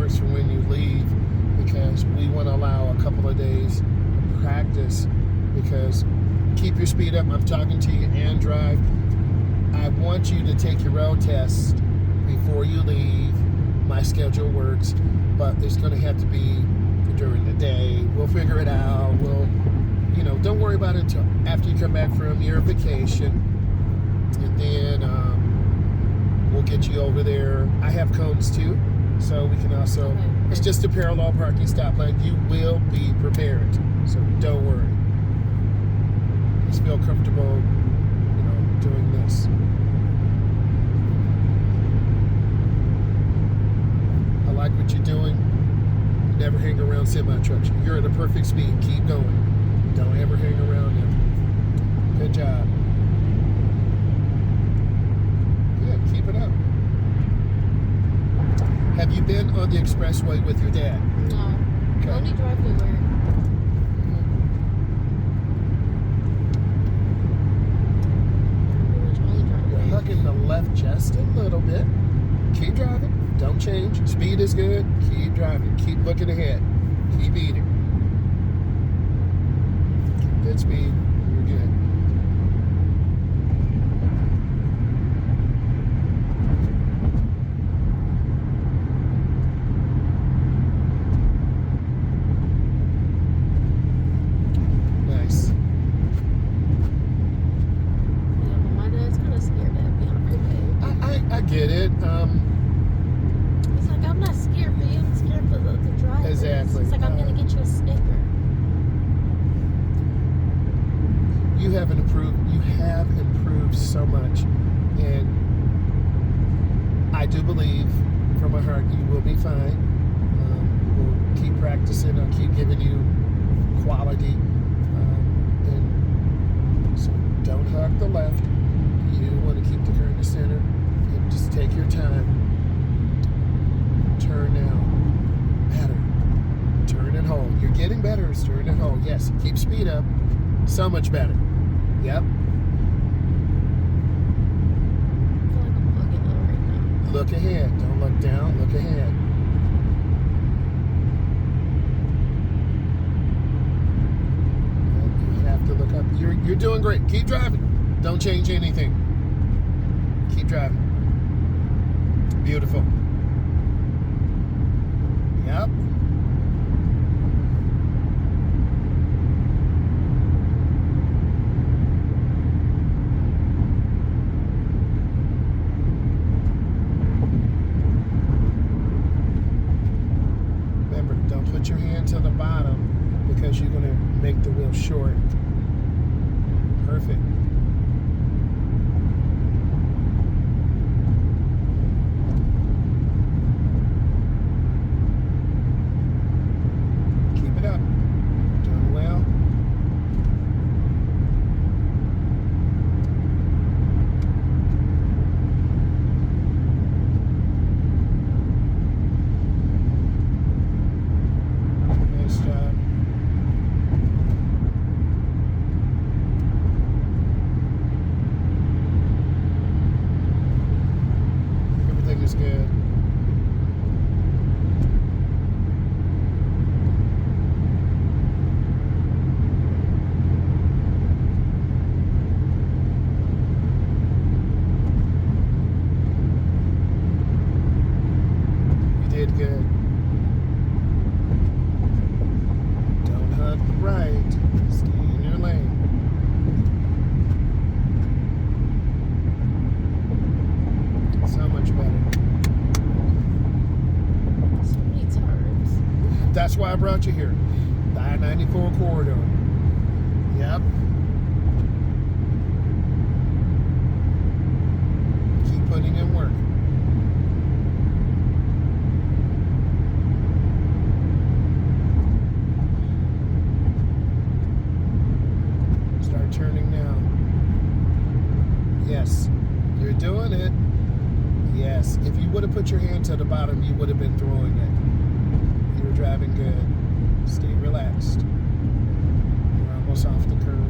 hours from when you leave, because we want to allow a couple of days of practice. Because keep your speed up. I'm talking to you and drive. I want you to take your road test before you leave. My schedule works, but it's going to have to be during the day. We'll figure it out. Don't worry about it until after you come back from your vacation, and then we'll get you over there. I have cones too, so we can also. Okay. It's just a parallel parking stoplight. You will be prepared, so don't worry. Just feel comfortable, doing this. I like what you're doing. Never hang around semi-trucks. You're at a perfect speed. Keep going. Don't ever hang around them. Good job. Good. Keep it up. Have you been on the expressway with your dad? No. Okay. I only drive to work. You're hugging the left just a little bit. Keep driving. Don't change. Speed is good. Keep driving. Keep looking ahead. Keep eating. Good speed. You're good. Nice. Yeah, but my dad's kind of scared at me on a freeway. I get it. He's like, I'm not scared for you. I'm scared for the driver. Exactly. He's like, I'm gonna get you a sticker. You have improved so much, and I do believe from my heart you will be fine. We'll keep practicing. I'll keep giving you quality, and so don't hug the left. You want to keep the car in the center, and just take your time. Turn now. Better. Turn and hold. You're getting better. Turn and hold. Yes. Keep speed up. So much better. Yep. I feel like I'm bugging out right now. Look ahead. Don't look down. Look ahead. You have to look up. You're doing great. Keep driving. Don't change anything. Keep driving. Beautiful. Yep. Remember, don't put your hand to the bottom because you're going to make the wheel short. Perfect. Keep it up. Doing well. Nice job. Everything is good. You did good. Don't hug the right. Stay in your lane. So much better. So many times. That's why I brought you here. The I-94 corridor. Yep. Keep putting in work. Start turning now. Yes. You're doing it. Yes. If you would have put your hand to the bottom, you would have been throwing it. You were driving good. Stay relaxed. You're almost off the curve.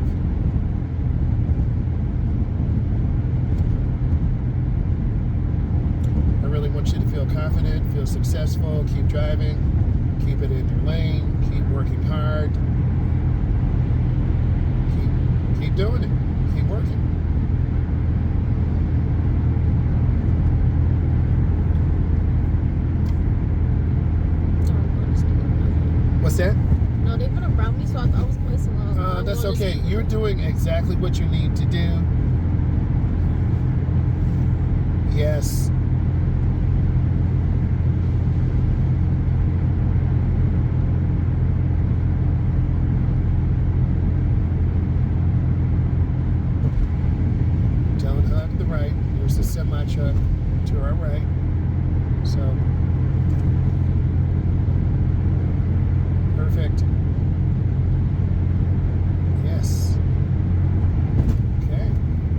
I really want you to feel confident, feel successful. Keep driving. Keep it in your lane. Keep working hard. Keep doing it. Keep working. What's that? No, they put a brownie, so I thought I was going slow. That's okay. You're doing exactly what you need to do. Yes. Don't hug to the right. Here's the semi-truck to our right. So, perfect. Yes. Okay.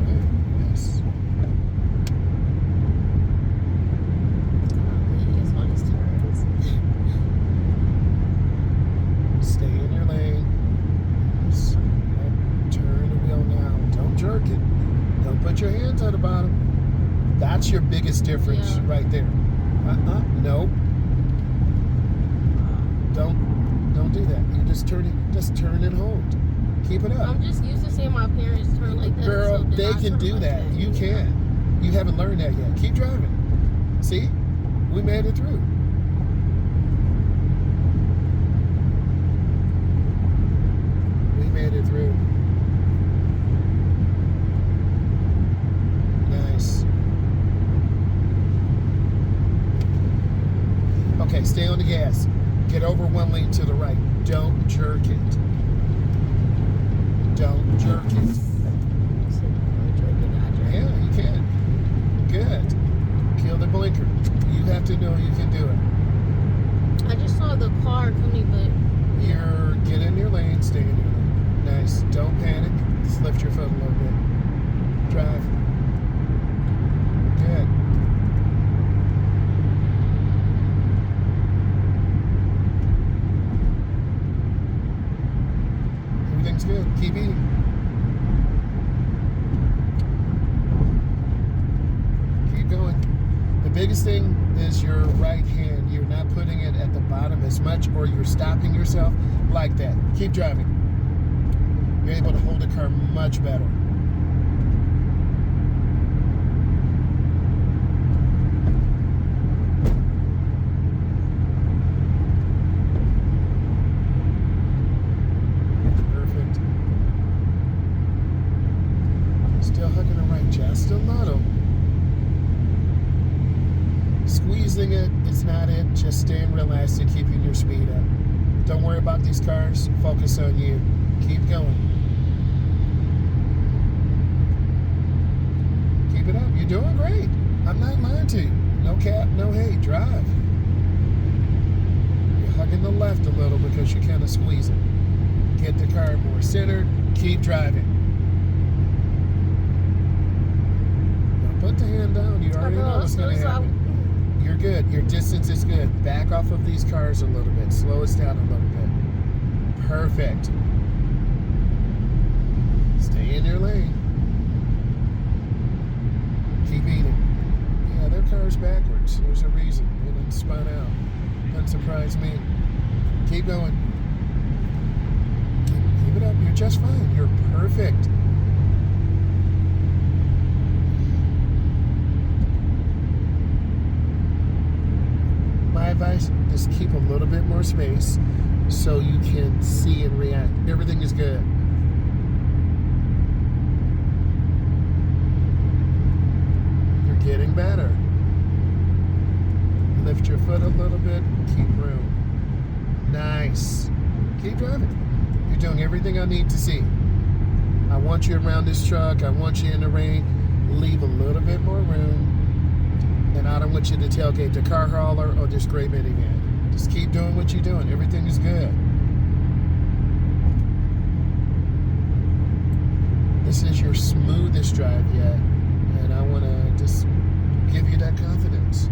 Good. Yes. It's on his turns. Stay in your lane. Just turn the wheel now. Don't jerk it. Don't put your hands on the bottom. That's your biggest difference right there. Nope. Don't do that. You just turn and hold. Keep it up. I'm just used to seeing my parents turn like that. Girl, so they I can turn do like that. You can. You haven't learned that yet. Keep driving. See? We made it through. We made it through. Nice. Okay, stay on the gas. Get over one lane to the right. Don't jerk it. Don't jerk it. Yeah, you can. Good. Kill the blinker. You have to know you can do it. I just saw the car coming, but Get in your lane, stay in your lane. Nice. Don't panic. Just lift your foot a little bit. Drive. Good. Everything's good. Keep eating. Keep going. The biggest thing is your right hand. You're not putting it at the bottom as much, or you're stopping yourself like that. Keep driving. You're able to hold the car much better. Perfect. Still hugging the right just a little. Squeezing it is not it. Just staying relaxed and keeping your speed up. Don't worry about these cars. Focus on you. Keep going. Keep it up. You're doing great. I'm not lying to you. No cap, no hate. Drive. You're hugging the left a little because you're kind of squeezing. Get the car more centered. Keep driving. Now put the hand down. You already know what's going to happen. You're good. Your distance is good. Back off of these cars a little bit. Slow us down a little bit. Perfect. Stay in your lane. Keep eating. Yeah, their car's backwards. There's a reason. They didn't spun out. Doesn't surprise me. Keep going. Keep it up. You're just fine. You're perfect. My advice is keep a little bit more space so you can see and react. Everything is good. You're getting better. Lift your foot a little bit. Keep room. Nice. Keep driving. You're doing everything I need to see. I want you around this truck. I want you in the rain. Leave a little bit more room. And I don't want you to tailgate the car hauler or this gray minivan. Just keep doing what you're doing. Everything is good. This is your smoothest drive yet. And I want to just give you that confidence.